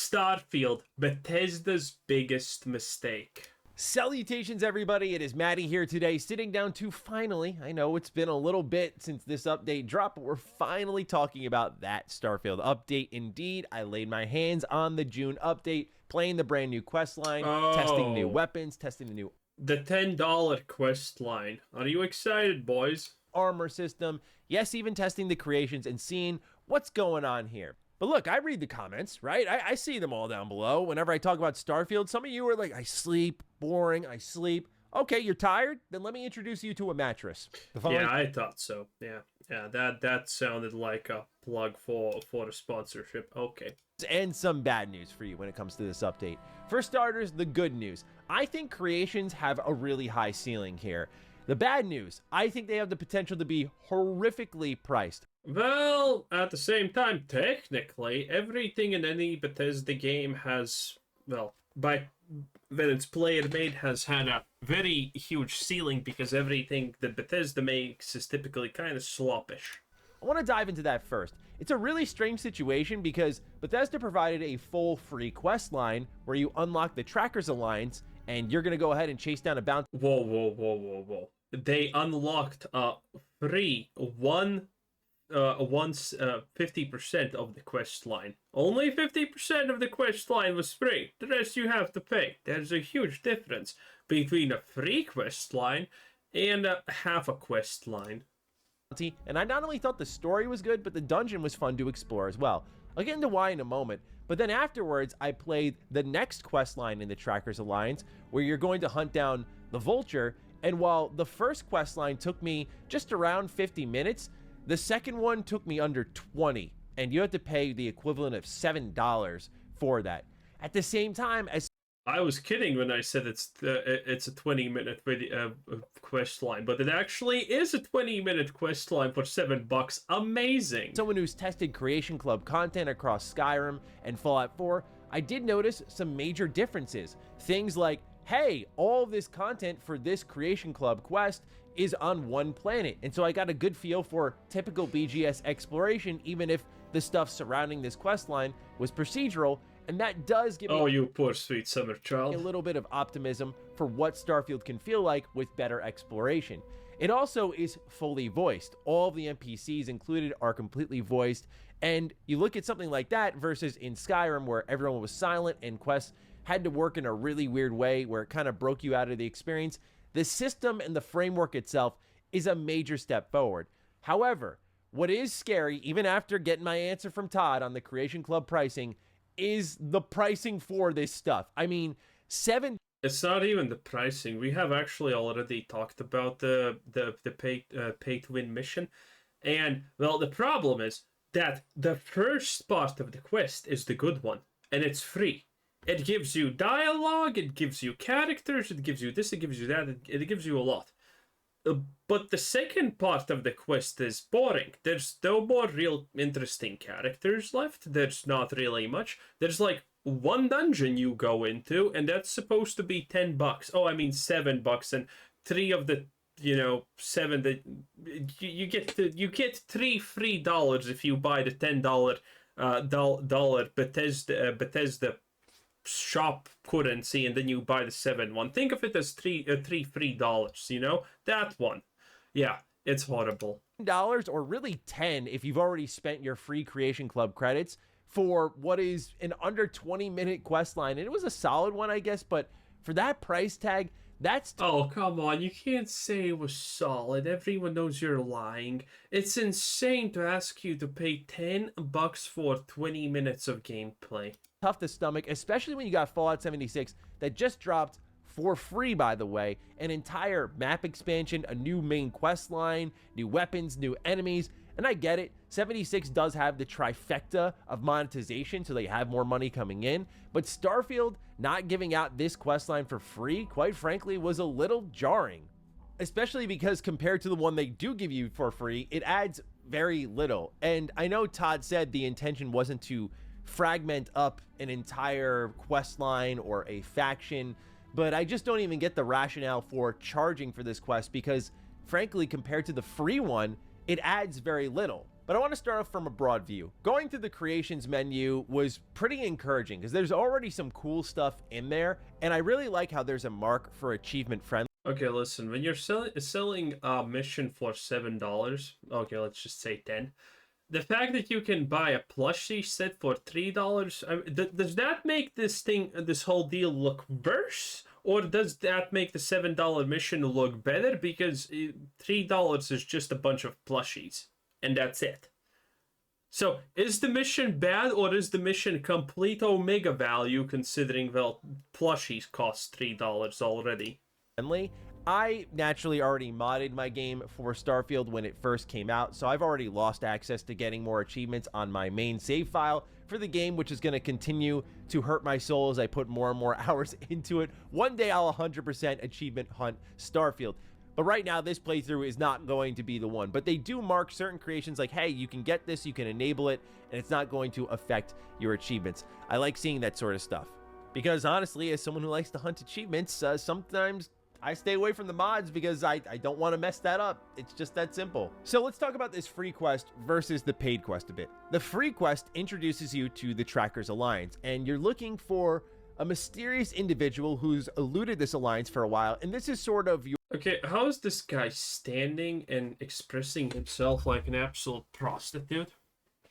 Starfield, Bethesda's biggest mistake. Salutations, everybody. It is Maddie here today, sitting down to finally, I know it's been a little bit since this update dropped, but we're finally talking about that Starfield update. Indeed, I laid my hands on the June update, playing the brand new quest line, testing new weapons, testing the $10 quest line. Are you excited, boys? Armor system, yes, even testing the creations and seeing what's going on here. But look, I read the comments, right? I see them all down below. Whenever I talk about Starfield, some of you are like, I sleep, boring, I sleep. Okay, you're tired? Then let me introduce you to a mattress. Yeah, I thought so. Yeah, that sounded like a plug for a sponsorship. Okay. And some bad news for you when it comes to this update. For starters, the good news. I think creations have a really high ceiling here. The bad news, I think they have the potential to be horrifically priced. Well, at the same time, technically, everything in any Bethesda game has, well, when it's player made, has had a very huge ceiling because everything that Bethesda makes is typically kind of sloppish. I want to dive into that first. It's a really strange situation because Bethesda provided a full free quest line where you unlock the Trackers Alliance and you're going to go ahead and chase down a bounty. Whoa. They unlocked a free 50% of the quest line. Only 50% of the quest line was free. The rest you have to pay. There's a huge difference between a free quest line and half a quest line. And I not only thought the story was good, but the dungeon was fun to explore as well. I'll get into why in a moment, but then afterwards I played the next quest line in the Trackers Alliance where you're going to hunt down the Vulture, and while the first quest line took me just around 50 minutes, the second one took me under 20, and you had to pay the equivalent of $7 for that. At the same time as I was kidding when I said it's a 20-minute quest line, but it actually is a 20-minute quest line for $7. Amazing. Someone who's tested Creation Club content across Skyrim and Fallout 4, I did notice some major differences. Things like, hey, all of this content for this Creation Club quest is on one planet. And so I got a good feel for typical BGS exploration, even if the stuff surrounding this quest line was procedural. And that does give me you poor sweet summer child, a little bit of optimism for what Starfield can feel like with better exploration. It also is fully voiced. All of the NPCs included are completely voiced. And you look at something like that versus in Skyrim where everyone was silent and quests had to work in a really weird way where it kind of broke you out of the experience. The system and the framework itself is a major step forward. However, what is scary, even after getting my answer from Todd on the Creation Club pricing, is the pricing for this stuff. I mean, It's not even the pricing. We have actually already talked about the pay to win mission, and well, the problem is that the first part of the quest is the good one, and it's free. It gives you dialogue, it gives you characters, it gives you this, it gives you that, it gives you a lot. But the second part of the quest is boring. There's no more real interesting characters left. There's not really much. There's like one dungeon you go into, and that's supposed to be $10. Oh, I mean $7, and three of the $7 that you get $3 free if you buy the $10 Bethesda shop currency, and then you buy the 7 one. Think of it as three free dollars, that one. Yeah, it's horrible. $10 or really 10 if you've already spent your free Creation Club credits for what is an under 20-minute quest line. And it was a solid one, I guess, but for that price tag, that's oh, come on, you can't say it was solid. Everyone knows you're lying. It's insane to ask you to pay $10 for 20 minutes of gameplay. Tough to stomach, especially when you got Fallout 76 that just dropped for free, by the way, an entire map expansion, a new main quest line, new weapons, new enemies. And I get it, 76 does have the trifecta of monetization, so they have more money coming in, but Starfield not giving out this quest line for free, quite frankly, was a little jarring, especially because compared to the one they do give you for free, it adds very little. And I know Todd said the intention wasn't to fragment up an entire quest line or a faction, but I just don't even get the rationale for charging for this quest because frankly, compared to the free one, it adds very little. But I want to start off from a broad view. Going through the creations menu was pretty encouraging because there's already some cool stuff in there, and I really like how there's a mark for achievement friendly. Okay, listen, when you're selling a mission for $7, okay, let's just say 10. The fact that you can buy a plushie set for $3, does that make this whole deal look worse? Or does that make the $7 mission look better? Because $3 is just a bunch of plushies, and that's it. So, is the mission bad, or is the mission complete omega value, considering, well, plushies cost $3 already? I naturally already modded my game for Starfield when it first came out, so I've already lost access to getting more achievements on my main save file for the game, which is going to continue to hurt my soul as I put more and more hours into it. One day I'll 100% achievement hunt Starfield. But right now, this playthrough is not going to be the one. But they do mark certain creations like, hey, you can get this, you can enable it, and it's not going to affect your achievements. I like seeing that sort of stuff. Because honestly, as someone who likes to hunt achievements, sometimes I stay away from the mods because I don't want to mess that up. It's just that simple. So let's talk about this free quest versus the paid quest a bit. The free quest introduces you to the Trackers Alliance, and you're looking for a mysterious individual who's eluded this alliance for a while, and this is sort of your... Okay, how is this guy standing and expressing himself like an absolute prostitute,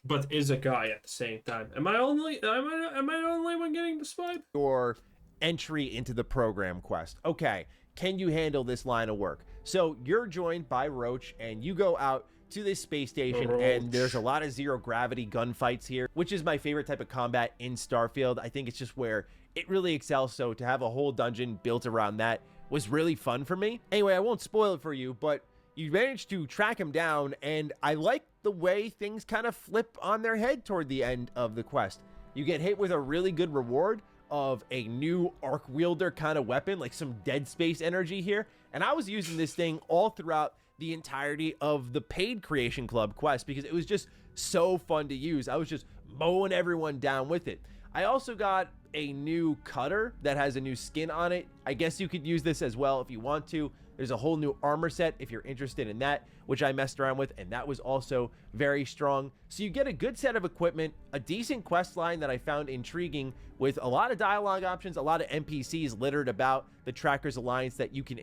but is a guy at the same time? Am I only one getting this vibe? Your entry into the program quest. Okay, can you handle this line of work? So you're joined by Roach, and you go out to this space station, and there's a lot of zero gravity gunfights here, which is my favorite type of combat in Starfield. I think it's just where it really excels, so to have a whole dungeon built around that was really fun for me. Anyway, I won't spoil it for you, but you managed to track him down, and I like the way things kind of flip on their head toward the end of the quest. You get hit with a really good reward of a new arc wielder kind of weapon, like some Dead Space energy here, and I was using this thing all throughout the entirety of the paid Creation Club quest because it was just so fun to use. I was just mowing everyone down with it. I also got a new cutter that has a new skin on it. I guess you could use this as well if you want to. There's a whole new armor set if you're interested in that, which I messed around with, and that was also very strong. So you get a good set of equipment, a decent quest line that I found intriguing with a lot of dialogue options, a lot of NPCs littered about the Trackers Alliance that you can...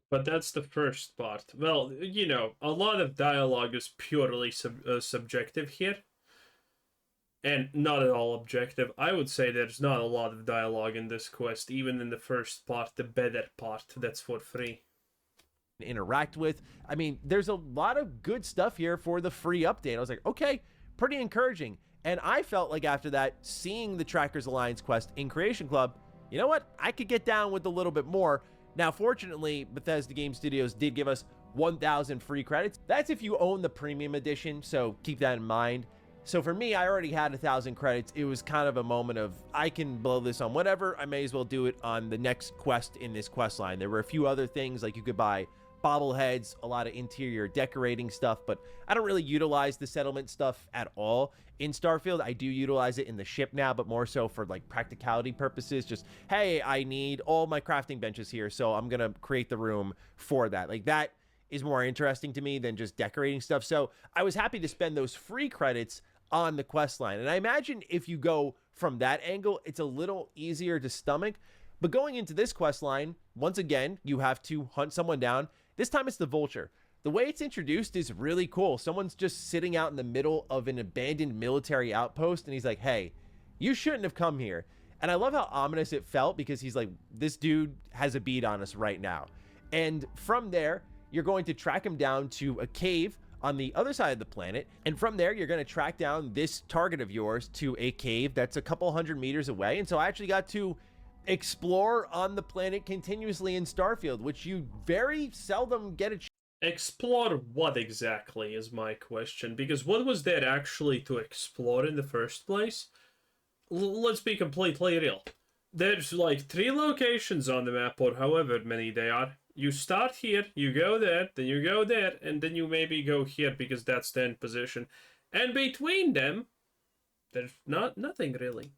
But that's the first part. Well, you know, a lot of dialogue is purely subjective here. And not at all objective. I would say there's not a lot of dialogue in this quest, even in the first part, the better part, that's for free. Interact with. I mean, there's a lot of good stuff here for the free update. I was like, okay, pretty encouraging. And I felt like after that, seeing the Trackers Alliance quest in Creation Club, you know what? I could get down with a little bit more. Now, fortunately, Bethesda Game Studios did give us 1,000 free credits. That's if you own the premium edition, so keep that in mind. So for me, I already had 1,000 credits. It was kind of a moment of, I can blow this on whatever. I may as well do it on the next quest in this quest line. There were a few other things, like you could buy bobbleheads, a lot of interior decorating stuff, but I don't really utilize the settlement stuff at all in Starfield. I do utilize it in the ship now, but more so for like practicality purposes. Just, hey, I need all my crafting benches here, so I'm gonna create the room for that. Like, that is more interesting to me than just decorating stuff. So I was happy to spend those free credits on the quest line, and I imagine if you go from that angle, it's a little easier to stomach. But going into this quest line, once again, you have to hunt someone down. This time it's the Vulture. The way it's introduced is really cool. Someone's just sitting out in the middle of an abandoned military outpost, and he's like, hey, you shouldn't have come here. And I love how ominous it felt, because he's like, this dude has a bead on us right now. And from there, you're going to track him down to a cave on the other side of the planet, and from there you're going to track down this target of yours to a cave that's a couple hundred meters away. And so I actually got to explore on the planet continuously in Starfield, which you very seldom get a chance. Explore what exactly is my question, because what was there actually to explore in the first place? Let's be completely real. There's like 3 locations on the map, or however many they are. You start here, you go there, then you go there, and then you maybe go here because that's the end position. And between them, there's nothing really.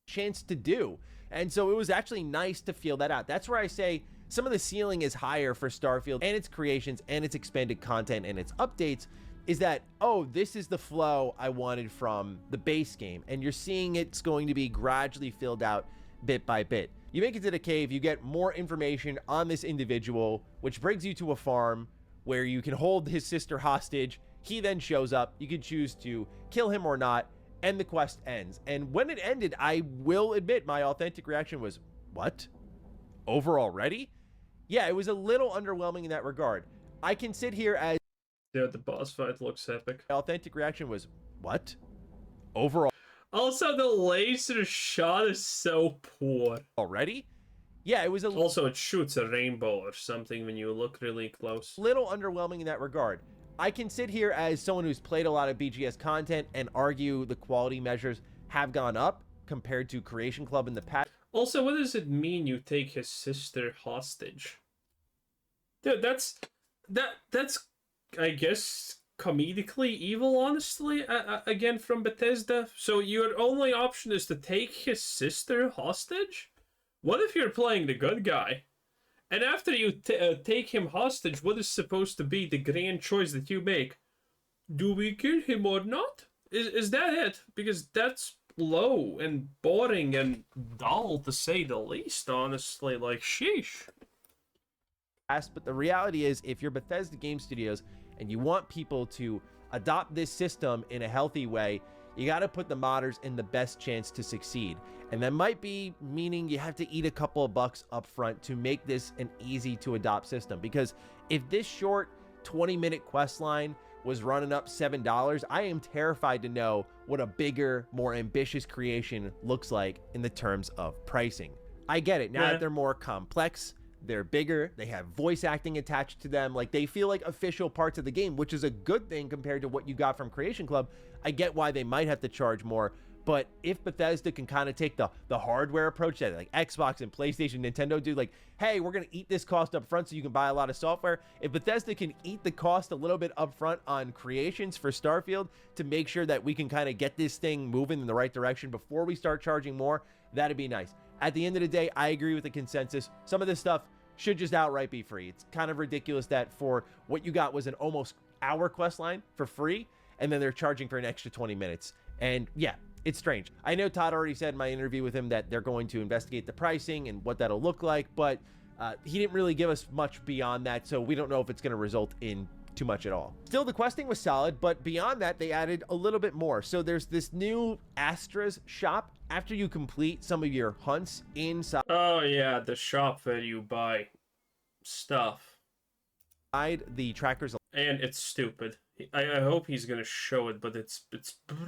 Chance to do. And so it was actually nice to feel that out. That's where I say some of the ceiling is higher for Starfield and its creations and its expanded content and its updates, is that, oh, this is the flow I wanted from the base game. And you're seeing it's going to be gradually filled out bit by bit. You make it to the cave, you get more information on this individual, which brings you to a farm where you can hold his sister hostage. He then shows up. You can choose to kill him or not, and the quest ends. And when it ended, I will admit my authentic reaction was, what? Over already? Yeah, it was a little underwhelming in that regard. I can sit here as... Yeah, the boss fight looks epic. My authentic reaction was, what? Overall... Also, the laser shot is so poor. Already? Yeah, it was a... Also, it shoots a rainbow or something when you look really close. Little underwhelming in that regard. I can sit here as someone who's played a lot of BGS content and argue the quality measures have gone up compared to Creation Club in the past. Also, what does it mean you take his sister hostage? Dude, that's I guess comedically evil, honestly, again from Bethesda. So your only option is to take his sister hostage? What if you're playing the good guy? And after you take him hostage, what is supposed to be the grand choice that you make? Do we kill him or not? Is that it? Because that's low and boring and dull, to say the least, honestly. Like, sheesh. But the reality is, if you're Bethesda Game Studios and you want people to adopt this system in a healthy way, you got to put the modders in the best chance to succeed. And that might be meaning you have to eat a couple of bucks up front to make this an easy to adopt system. Because if this short 20-minute quest line was running up $7, I am terrified to know what a bigger, more ambitious creation looks like in the terms of pricing. I get it. Now that they're more complex, they're bigger, they have voice acting attached to them, like they feel like official parts of the game, which is a good thing compared to what you got from Creation Club. I get why they might have to charge more, but if Bethesda can kind of take the hardware approach that like Xbox and PlayStation, Nintendo do, like, hey, we're going to eat this cost up front so you can buy a lot of software. If Bethesda can eat the cost a little bit up front on creations for Starfield to make sure that we can kind of get this thing moving in the right direction before we start charging more, that'd be nice. At the end of the day, I agree with the consensus. Some of this stuff should just outright be free. It's kind of ridiculous that for what you got was an almost hour quest line for free, and then they're charging for an extra 20 minutes. And yeah, it's strange. I know Todd already said in my interview with him that they're going to investigate the pricing and what that'll look like, but he didn't really give us much beyond that, so we don't know if it's going to result in too much at all. Still, the questing was solid, but beyond that, they added a little bit more. So there's this new Astra's shop after you complete some of your hunts inside. Oh yeah, the shop where you buy stuff. The trackers. And it's stupid. I hope he's gonna show it, but it's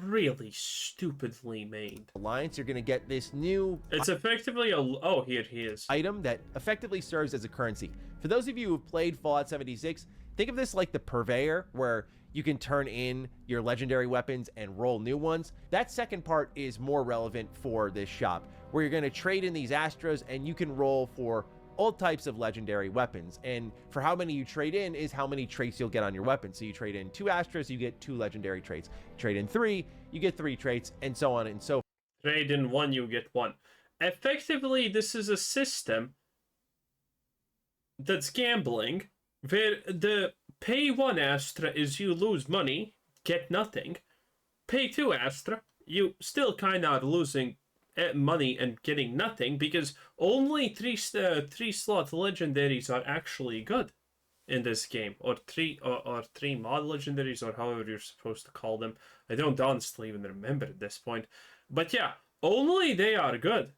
really stupidly made. Alliance, you're gonna get this new... It's effectively a... Oh, here he is. Item that effectively serves as a currency. For those of you who've played Fallout 76, think of this like the Purveyor, where you can turn in your legendary weapons and roll new ones. That second part is more relevant for this shop, where you're going to trade in these Astras and you can roll for all types of legendary weapons. And for how many you trade in is how many traits you'll get on your weapon. So you trade in 2 Astras, you get 2 legendary traits. Trade in 3, you get 3 traits, and so on and so forth. Trade in 1, you get 1. Effectively, this is a system that's gambling, where the pay 1 Astra is you lose money, get nothing. Pay 2 Astra, you still kind of are losing money and getting nothing, because only 3 slot legendaries are actually good in this game, or 3 mod legendaries, or however you're supposed to call them. I don't honestly even remember at this point, but yeah, only they are good.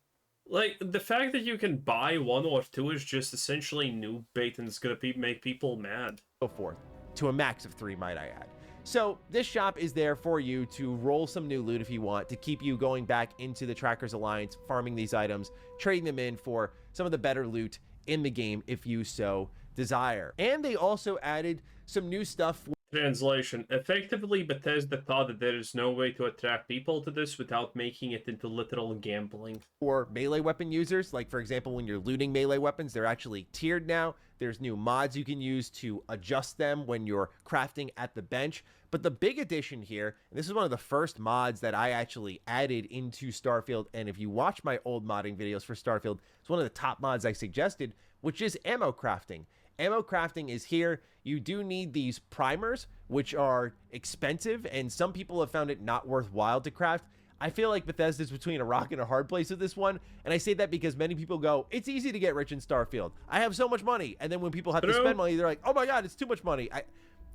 Like, the fact that you can buy 1 or 2 is just essentially noob bait, and it's gonna make people mad. So forth, to a max of 3, might I add. So this shop is there for you to roll some new loot if you want, to keep you going back into the Trackers Alliance, farming these items, trading them in for some of the better loot in the game if you so desire. And they also added some new stuff. Translation. Effectively, Bethesda thought that there is no way to attract people to this without making it into literal gambling. For melee weapon users, like for example, when you're looting melee weapons, they're actually tiered now. There's new mods you can use to adjust them when you're crafting at the bench. But the big addition here, and this is one of the first mods that I actually added into Starfield, and if you watch my old modding videos for Starfield, it's one of the top mods I suggested, which is ammo crafting. Ammo crafting is here. You do need these primers, which are expensive, and some people have found it not worthwhile to craft. I feel like Bethesda's between a rock and a hard place with this one, and I say that because many people go, it's easy to get rich in Starfield. I have so much money, and then when people have to spend money, they're like, oh my god, it's too much money.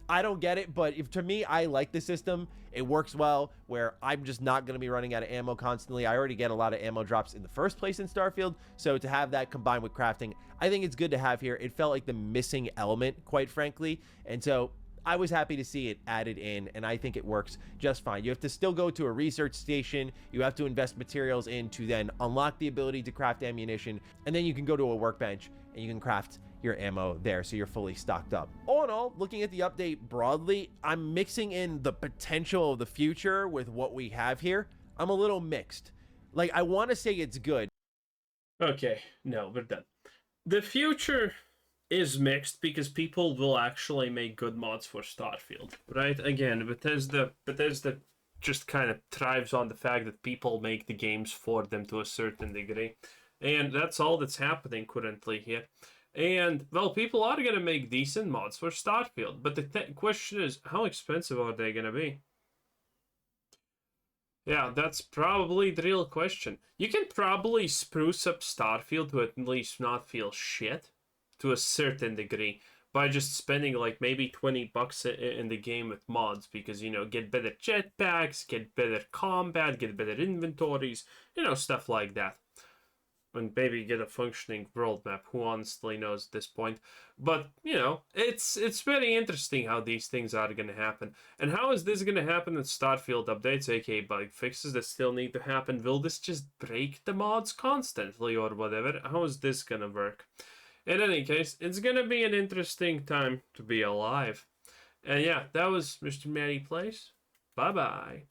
I don't get it, but to me, I like the system. It works well where I'm just not going to be running out of ammo constantly. I already get a lot of ammo drops in the first place in Starfield, so to have that combined with crafting, I think it's good to have here. It felt like the missing element, quite frankly, and so I was happy to see it added in, and I think it works just fine. You have to still go to a research station. You have to invest materials in to then unlock the ability to craft ammunition, and then you can go to a workbench and you can craft your ammo there so you're fully stocked up. All in all, looking at the update broadly, I'm mixing in the potential of the future with what we have here. I'm a little mixed. Like, I want to say it's good. Okay, no, we're done. The future is mixed because people will actually make good mods for Starfield, right? Again, Bethesda just kind of thrives on the fact that people make the games for them to a certain degree. And that's all that's happening currently here. And, well, people are going to make decent mods for Starfield, but the question is, how expensive are they going to be? Yeah, that's probably the real question. You can probably spruce up Starfield to at least not feel shit, to a certain degree, by just spending like maybe $20 in the game with mods, because, you know, get better jetpacks, get better combat, get better inventories, you know, stuff like that. And maybe get a functioning world map. Who honestly knows at this point? But, you know, it's very interesting how these things are going to happen. And how is this going to happen in Starfield updates, aka bug fixes that still need to happen? Will this just break the mods constantly or whatever? How is this going to work? In any case, it's going to be an interesting time to be alive. And yeah, that was Mr. Matty Plays. Bye-bye.